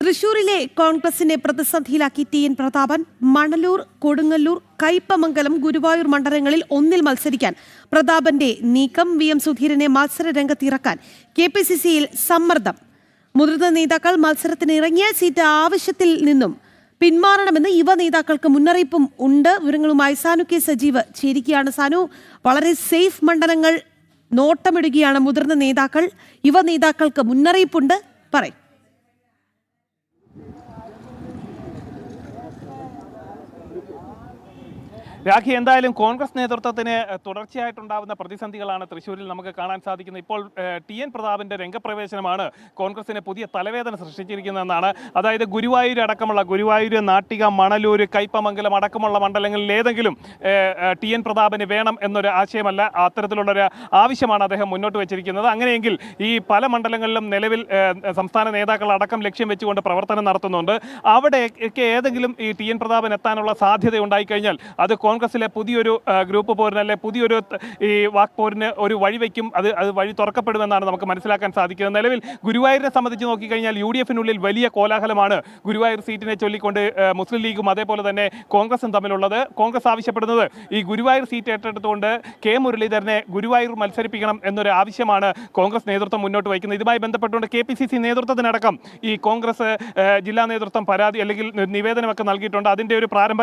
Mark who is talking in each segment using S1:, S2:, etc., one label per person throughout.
S1: തൃശൂരിലെ കോൺഗ്രസിനെ പ്രതിസന്ധിയിലാക്കി ടി.എൻ. പ്രതാപൻ. മണലൂർ, കൊടുങ്ങല്ലൂർ, കയ്പമംഗലം, ഗുരുവായൂർ മണ്ഡലങ്ങളിൽ ഒന്നിൽ മത്സരിക്കാൻ പ്രതാപന്റെ നീക്കം. വി.എം. സുധീരനെ മത്സര രംഗത്തിറക്കാൻ കെ.പി.സി.സിയിൽ സമ്മർദ്ദം. മുതിർന്ന നേതാക്കൾ മത്സരത്തിന് ഇറങ്ങിയ സീറ്റ് ആവശ്യത്തിൽ നിന്നും പിന്മാറണമെന്ന് യുവ നേതാക്കൾക്ക് മുന്നറിയിപ്പും ഉണ്ട്. വിവരങ്ങളുമായി സാനു കെ സജീവ് ചേരുകയാണ്. സാനു, വളരെ സേഫ് മണ്ഡലങ്ങൾ നോട്ടമിടുകയാണ് മുതിർന്ന നേതാക്കൾ. യുവ നേതാക്കൾക്ക് മുന്നറിയിപ്പുണ്ട്, പറയും.
S2: രാഖി, എന്തായാലും കോൺഗ്രസ് നേതൃത്വത്തിന് തുടർച്ചയായിട്ടുണ്ടാകുന്ന പ്രതിസന്ധികളാണ് തൃശ്ശൂരിൽ നമുക്ക് കാണാൻ സാധിക്കുന്നത്. ഇപ്പോൾ ടി.എൻ. പ്രതാപന്റെ രംഗപ്രവേശനമാണ് കോൺഗ്രസിന് പുതിയ തലവേദന സൃഷ്ടിച്ചിരിക്കുന്നതെന്നാണ്. അതായത് ഗുരുവായൂർ അടക്കമുള്ള ഗുരുവായൂർ, നാട്ടിക, മണലൂർ, കയ്പമംഗലം അടക്കമുള്ള മണ്ഡലങ്ങളിൽ ഏതെങ്കിലും ടി.എൻ. പ്രതാപന് വേണം എന്നൊരു ആശയമല്ല, അത്തരത്തിലുള്ളൊരു ആവശ്യമാണ് അദ്ദേഹം മുന്നോട്ട് വെച്ചിരിക്കുന്നത്. അങ്ങനെയെങ്കിൽ ഈ പല മണ്ഡലങ്ങളിലും നിലവിൽ സംസ്ഥാന നേതാക്കൾ അടക്കം ലക്ഷ്യം വെച്ചുകൊണ്ട് പ്രവർത്തനം നടത്തുന്നുണ്ട്. അവിടെയൊക്കെ ഏതെങ്കിലും ഈ ടി.എൻ. പ്രതാപൻ എത്താനുള്ള സാധ്യത ഉണ്ടായിക്കഴിഞ്ഞാൽ അത് കോൺഗ്രസിലെ പുതിയൊരു ഗ്രൂപ്പ് പോരിന്, അല്ലെ പുതിയൊരു ഈ വാക്ക് പോരിന് ഒരു വഴിവെക്കും. അത് വഴി തുറക്കപ്പെടുമെന്നാണ് നമുക്ക് മനസ്സിലാക്കാൻ സാധിക്കുന്നത്. നിലവിൽ ഗുരുവായൂരിനെ സംബന്ധിച്ച് നോക്കിക്കഴിഞ്ഞാൽ UDF-നുള്ളിൽ വലിയ കോലാഹലമാണ് ഗുരുവായൂർ സീറ്റിനെ ചൊല്ലിക്കൊണ്ട് മുസ്ലിം ലീഗും അതേപോലെ തന്നെ കോൺഗ്രസും തമ്മിലുള്ളത്. കോൺഗ്രസ് ആവശ്യപ്പെടുന്നത് ഈ ഗുരുവായൂർ സീറ്റ് ഏറ്റെടുത്തുകൊണ്ട് കെ മുരളീധരനെ ഗുരുവായൂർ മത്സരിപ്പിക്കണം എന്നൊരു ആവശ്യമാണ് കോൺഗ്രസ് നേതൃത്വം മുന്നോട്ട് വയ്ക്കുന്നത്. ഇതുമായി ബന്ധപ്പെട്ടുകൊണ്ട് KPCC നേതൃത്വത്തിനടക്കം ഈ കോൺഗ്രസ് ജില്ലാ നേതൃത്വം പരാതി അല്ലെങ്കിൽ നിവേദനമൊക്കെ നൽകിയിട്ടുണ്ട്. അതിൻ്റെ ഒരു പ്രാരംഭ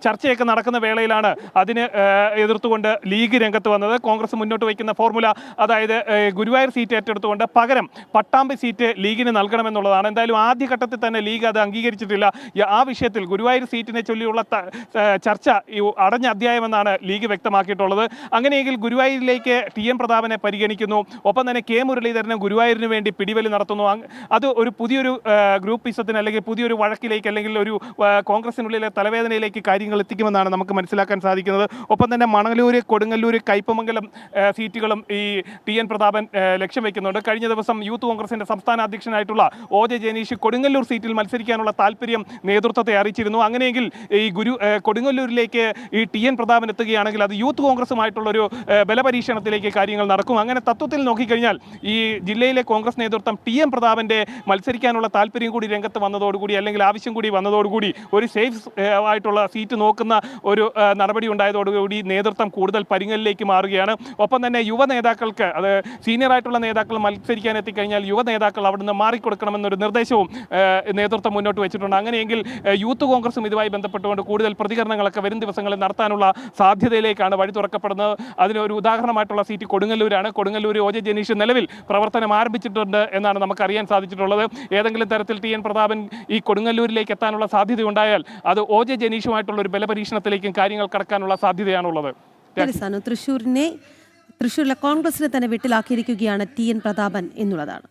S2: ചർച്ചയൊക്കെ നടക്കുന്ന വേളയിലാണ് അതിന് എതിർത്തുകൊണ്ട് ലീഗ് രംഗത്ത് വന്നത്. കോൺഗ്രസ് മുന്നോട്ട് വയ്ക്കുന്ന ഫോർമുല, അതായത് ഗുരുവായൂർ സീറ്റ് ഏറ്റെടുത്തുകൊണ്ട് പകരം പട്ടാമ്പി സീറ്റ് ലീഗിന് നൽകണമെന്നുള്ളതാണ്. എന്തായാലും ആദ്യഘട്ടത്തിൽ തന്നെ ലീഗ് അത് അംഗീകരിച്ചിട്ടില്ല. ആ വിഷയത്തിൽ ഗുരുവായൂർ സീറ്റിനെ ചൊല്ലിയുള്ള ചർച്ച അടഞ്ഞ അധ്യായമെന്നാണ് ലീഗ് വ്യക്തമാക്കിയിട്ടുള്ളത്. അങ്ങനെയെങ്കിൽ ഗുരുവായൂരിലേക്ക് ടി.എൻ. പ്രതാപനെ പരിഗണിക്കുന്നു. ഒപ്പം തന്നെ കെ മുരളീധരനും ഗുരുവായൂരിന് വേണ്ടി പിടിവലി നടത്തുന്നു. അത് ഒരു പുതിയൊരു ഗ്രൂപ്പിസത്തിന് അല്ലെങ്കിൽ പുതിയൊരു വഴക്കിലേക്ക് അല്ലെങ്കിൽ ഒരു കോൺഗ്രസിനുള്ളിലെ തലവേദനയിലേക്ക് കാര്യങ്ങൾ എത്തിക്കുമെന്നാണ് നമുക്ക് മനസ്സിലാക്കാൻ സാധിക്കുന്നത്. ഒപ്പം തന്നെ മണലൂർ, കൊടുങ്ങല്ലൂർ, കയ്പമംഗലം സീറ്റുകളും ഈ ടി.എൻ. പ്രതാപൻ ലക്ഷ്യം വെക്കുന്നുണ്ട്. കഴിഞ്ഞ ദിവസം യൂത്ത് കോൺഗ്രസിന്റെ സംസ്ഥാന അധ്യക്ഷനായിട്ടുള്ള OJ ജനീഷ് കൊടുങ്ങല്ലൂർ സീറ്റിൽ മത്സരിക്കാനുള്ള താല്പര്യം നേതൃത്വത്തെ അറിയിച്ചിരുന്നു. അങ്ങനെയെങ്കിൽ ഈ കൊടുങ്ങല്ലൂരിലേക്ക് ഈ ടി.എൻ. പ്രതാപൻ എത്തുകയാണെങ്കിൽ അത് യൂത്ത് കോൺഗ്രസുമായിട്ടുള്ളൊരു ബലപരീക്ഷണത്തിലേക്ക് കാര്യങ്ങൾ നടക്കും. അങ്ങനെ തത്വത്തിൽ നോക്കിക്കഴിഞ്ഞാൽ ഈ ജില്ലയിലെ കോൺഗ്രസ് നേതൃത്വം ടി.എൻ. പ്രതാപന്റെ മത്സരിക്കാനുള്ള താല്പര്യം കൂടി രംഗത്ത് വന്നതോടുകൂടി, അല്ലെങ്കിൽ ആവശ്യം കൂടി വന്നതോടുകൂടി, ഒരു സേഫ് ആയിട്ടുള്ള സീറ്റ് നോക്കുന്ന ഒരു നടപടി ഉണ്ടായതോടുകൂടി നേതൃത്വം കൂടുതൽ പരിങ്ങലിലേക്ക് മാറുകയാണ്. ഒപ്പം തന്നെ യുവ നേതാക്കൾക്ക്, അത് സീനിയർ ആയിട്ടുള്ള നേതാക്കൾ മത്സരിക്കാൻ എത്തിക്കഴിഞ്ഞാൽ യുവ നേതാക്കൾ അവിടുന്ന് മാറിക്കൊടുക്കണമെന്നൊരു നിർദ്ദേശവും നേതൃത്വം മുന്നോട്ട് വെച്ചിട്ടുണ്ട്. അങ്ങനെയെങ്കിൽ യൂത്ത് കോൺഗ്രസും ഇതുമായി ബന്ധപ്പെട്ടുകൊണ്ട് കൂടുതൽ പ്രതികരണങ്ങളൊക്കെ വരും ദിവസങ്ങളിൽ നടത്താനുള്ള സാധ്യതയിലേക്കാണ് വഴി തുറക്കപ്പെടുന്നത്. അതിനൊരു ഉദാഹരണമായിട്ടുള്ള സീറ്റ് കൊടുങ്ങല്ലൂരാണ്. കൊടുങ്ങല്ലൂർ OJ ജനീഷ് നിലവിൽ പ്രവർത്തനം ആരംഭിച്ചിട്ടുണ്ട് എന്നാണ് നമുക്കറിയാൻ സാധിച്ചിട്ടുള്ളത്. ഏതെങ്കിലും തരത്തിൽ ടി.എൻ. പ്രതാപൻ ഈ കൊടുങ്ങല്ലൂരിലേക്ക് എത്താനുള്ള സാധ്യത ഉണ്ടായാൽ അത് OJ ജനീഷുമായിട്ടുള്ള ഒരു ബലപരീക്ഷണത്തിലേക്കും കാര്യങ്ങൾ കടക്കാനുള്ള സാധ്യതയാണുള്ളത്.
S1: തൃശ്ശൂരിലെ കോൺഗ്രസിനെ തന്നെ വീട്ടിലാക്കിയിരിക്കുകയാണ് ടി.എൻ. പ്രതാപൻ എന്നുള്ളതാണ്.